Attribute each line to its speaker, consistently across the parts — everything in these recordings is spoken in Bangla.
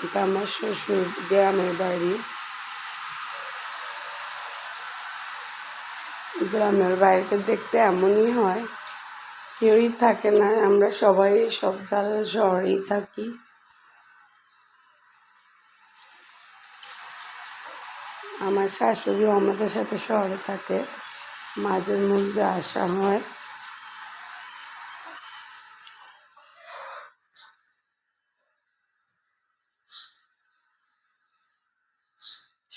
Speaker 1: এটা আমার শ্বশুর গ্রামের বাড়ি। গ্রামের বাড়িতে দেখতে এমনই হয়, কেউই থাকে না, আমরা সবাই সব জায়গায় শহরেই থাকি। আমার শাশুড়িও আমাদের সাথে শহরে থাকে, মাঝে মধ্যে আসা হয়।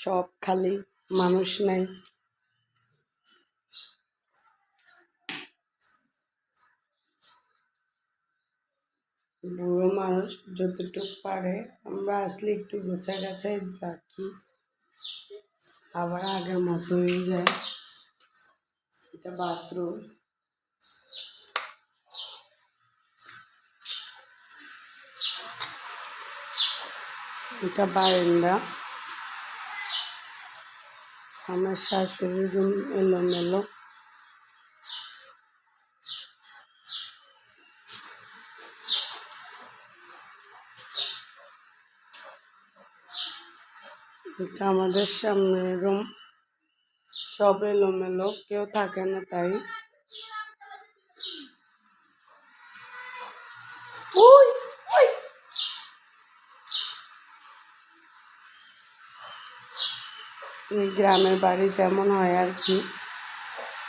Speaker 1: সব খালি, মানুষ নাই। বুড়ো মানুষ যতটুকু পারে, আমরা আসলে একটু গোছা গাছাই রাখি, আবার আগের মতো হয়ে যায়। এটা বাথরুম, এটা বারান্দা। আমার শাশুড়ির রুম এলোমেলো। এটা আমাদের সামনের রুম, সব এলোমেলো, কেউ থাকে না তাই। গ্রামের বাড়ি যেমন হয় আর কি।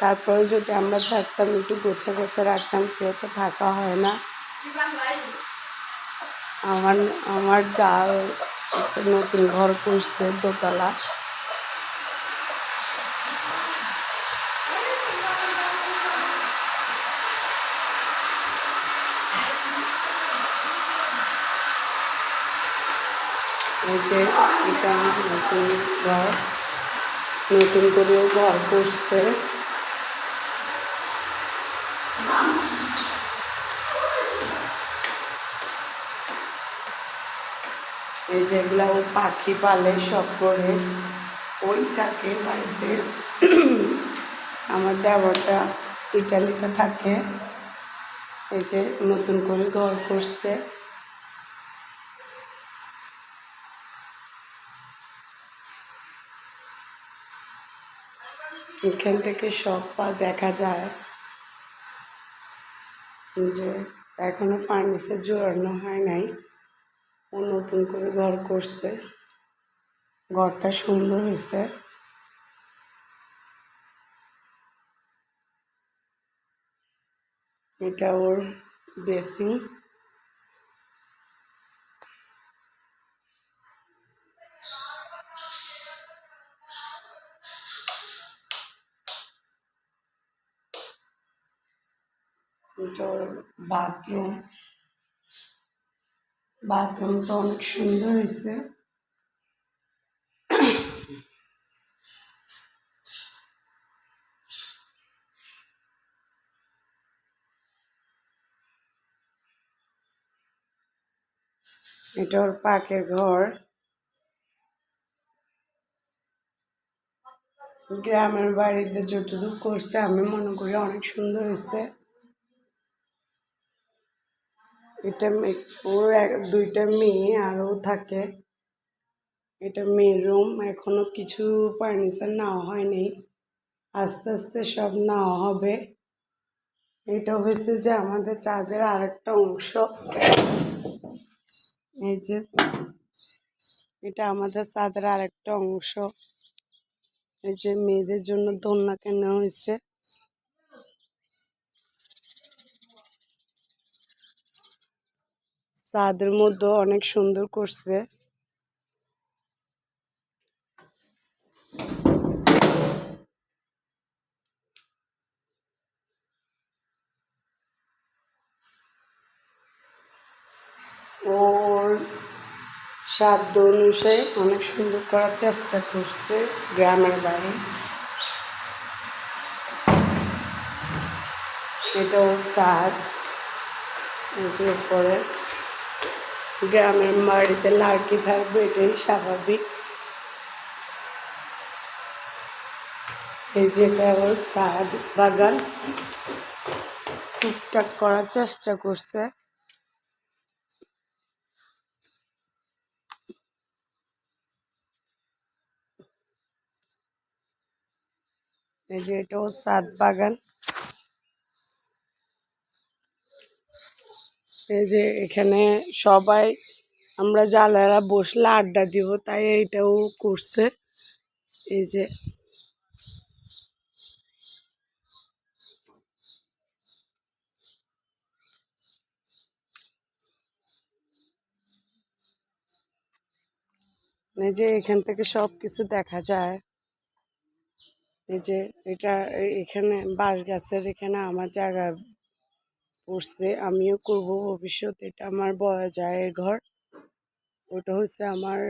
Speaker 1: তারপরে যদি আমরা থাকতাম, একটু গোছা গোছা রাখতাম, কেউ তো থাকা হয় না। আমার আমার যা একটা নতুন ঘর করছে দোতলা। এই যে এটা নতুন ঘর, নতুন করেও ঘর করছে। এই যেগুলা ও পাখি পালে সব করে, ওইটাকে বাড়িতে আমার দেবরটা ইটালিতে থাকে। এই যে নতুন করে ঘর করছে। এখান থেকে সব দেখা যায়। যে এখনো ফার্নিচার জোড়ানো হয় নাই, ও নতুন করে ঘর করছে, ঘরটা সুন্দর হয়েছে। এটা ওর বেসিং। এটা ওর বাথরুম। বাথরুমটা অনেক সুন্দর হয়েছে। এটা ওর পাকের ঘর। গ্রামের বাড়িতে যতটুকু করছে আমি মনে করি অনেক সুন্দর হয়েছে। এটা ওর দুইটা মেয়ে আরও থাকে। এটা মেয়ের রুম, এখনো কিছু ফার্নিচার নেওয়া হয়নি, আস্তে আস্তে সব নেওয়া হবে। এটা হয়েছে যে আমাদের ছাদের আরেকটা অংশ। এই যে এটা আমাদের ছাদের আরেকটা অংশ। এই যে মেয়েদের জন্য দোলনা কেনা হয়েছে। ছাদের মধ্যে অনেক সুন্দর করছে। ওর সাধ্য অনুযায়ী অনেক সুন্দর করার চেষ্টা করছে গ্রামের বাড়ি। এটা ওর ছাদ। এর উপরে গ্রামের বাড়িতে লাড়কি থাকবে, এটাই স্বাভাবিক। এই যেটা ওর ছাদ বাগান। টুকটাক করার চেষ্টা করছে। এই যে এটাও ছাদ বাগান। এই যে এখানে সবাই আমরা জালেরা বসলে আড্ডা দিব, তাই এইটাও করছে। এই যে এখান থেকে সব কিছু দেখা যায়। এই যে এটা এখানে বাঁশ গাছের এখানে আমার জায়গা পড়ছে, আমিও করব ভবিষ্যতে। এটা আমার বড় জায়ের ঘর, ওটা হচ্ছে আমার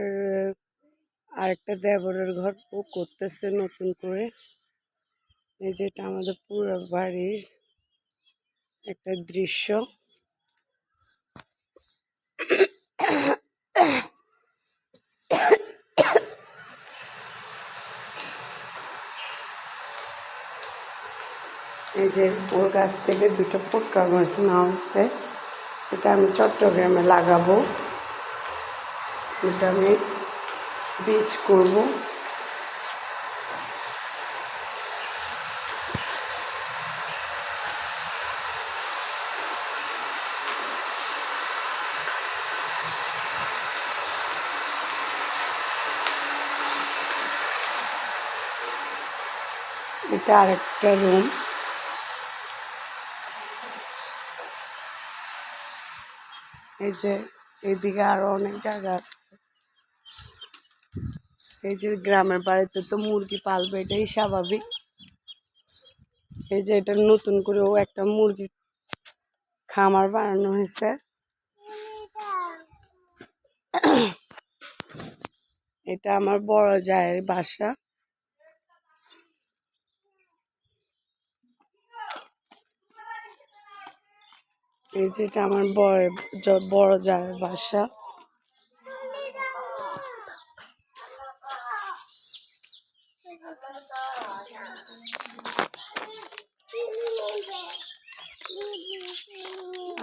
Speaker 1: আরেকটা দেবরের ঘর, ও করতেছে নতুন করে। এই যে এটা আমাদের পুরো বাড়ির একটা দৃশ্য। এই যে ওর কাছ থেকে 2টা পুটকা মাছ নেওয়া হয়েছে, এটা আমি চট্টগ্রামে লাগাবো, এটা আমি বীজ করব। এটা আরেকটা রুম। এই যে এইদিকে আরো অনেক জায়গা আছে। এই যে গ্রামের বাড়িতে তো মুরগি পালবে, এটাই স্বাভাবিক। এই যে এটা নতুন করে ও একটা মুরগি খামার বানানো হয়েছে। এটা আমার বড় জায়ের বাসা। এই যে এটা আমার বড় জায়ের বাসা।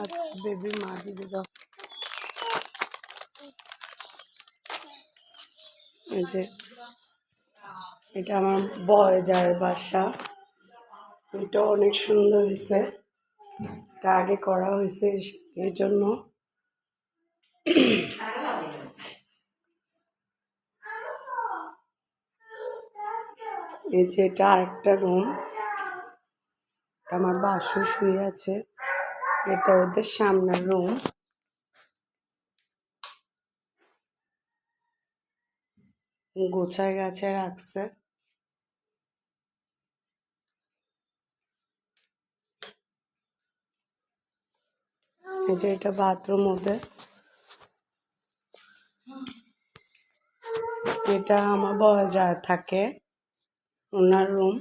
Speaker 1: আচ্ছা বেবি মা দিদি দাও। এই যে এটা আমার বড় জায়ের বাসা, এটা অনেক সুন্দর হয়েছে, এটা আগে করা হয়েছে এই জন্য। এই যে এটা আরেকটা রুম, আমার বাসু শুয়ে আছে, এটা ওদের সামনের রুম। গোছায় গাছে রাখছে। এই যে এটা বাথরুম ওদের, এটা আমার বড় যা থাকে ওনার রুম।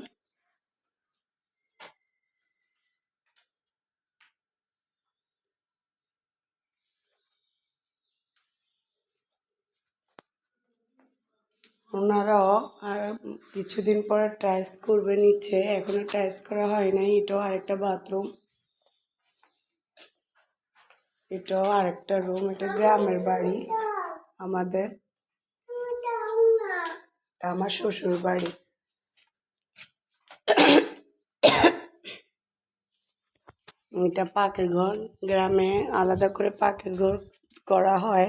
Speaker 1: ওনারাও আর কিছুদিন পরে টাইলস করবে নিচে, এখনো টাইলস করা হয় নাই। এটাও আরেকটা বাথরুম, এটাও আরেকটা রুম। এটা গ্রামের বাড়ি আমাদের, আমার শ্বশুর বাড়ি। এটা পাকের ঘর, গ্রামে আলাদা করে পাকের ঘর করা হয়।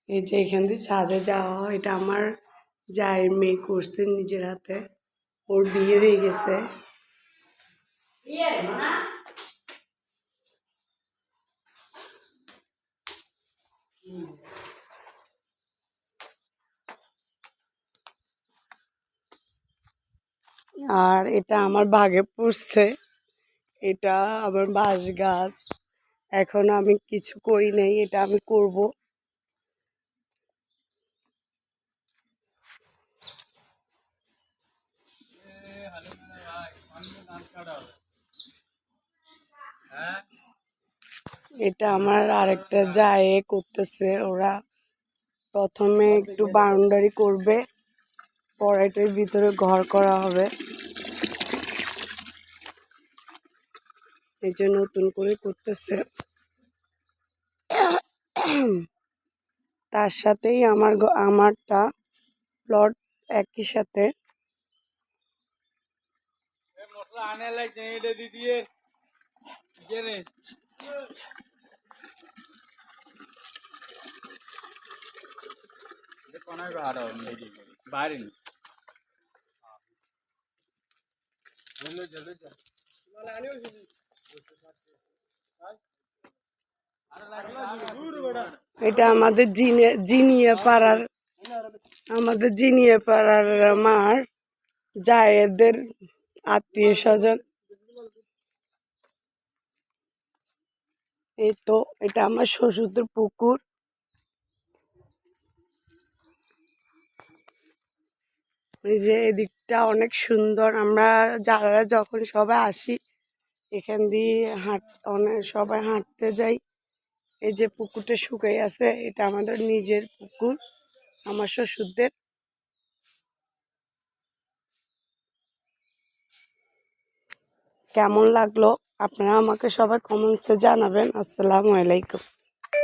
Speaker 1: এই যে এখান দিয়ে ছাদে যাওয়া হয়, এটা আমার জায়ের মেয়ে করছে নিজের হাতে, ওর বিয়ে হয়ে গেছে। আর এটা আমার বাগে পড়ছে, এটা আমার বাঁশ গাছ, এখন আমি কিছু করি নাই, এটা আমি করব। এটা আমার আরেকটা জায়ে করতেছে, ওরা প্রথমে একটু বাউন্ডারি করবে, পরে এটার ভিতরে ঘর করা হবে। এই যে নতুন করে করতেছে। তার সাথেই আমারটা প্লট একই সাথে। এটা আমাদের জিনিয়ে পাড়ার আমার জায়েদের আত্মীয় স্বজন। এই তো এটা আমার শ্বশুরদের পুকুর। এই যে এদিকটা অনেক সুন্দর। আমরা যারা যখন সবাই আসি এখান দিয়ে সবাই হাঁটতে যাই। এই যে পুকুরটা শুকাই আছে, এটা আমাদের নিজের পুকুর, আমার শ্বশুরদের। কেমন লাগলো আপনারা আমাকে সবাই কমেন্টসে জানাবেন। আসসালামু আলাইকুম।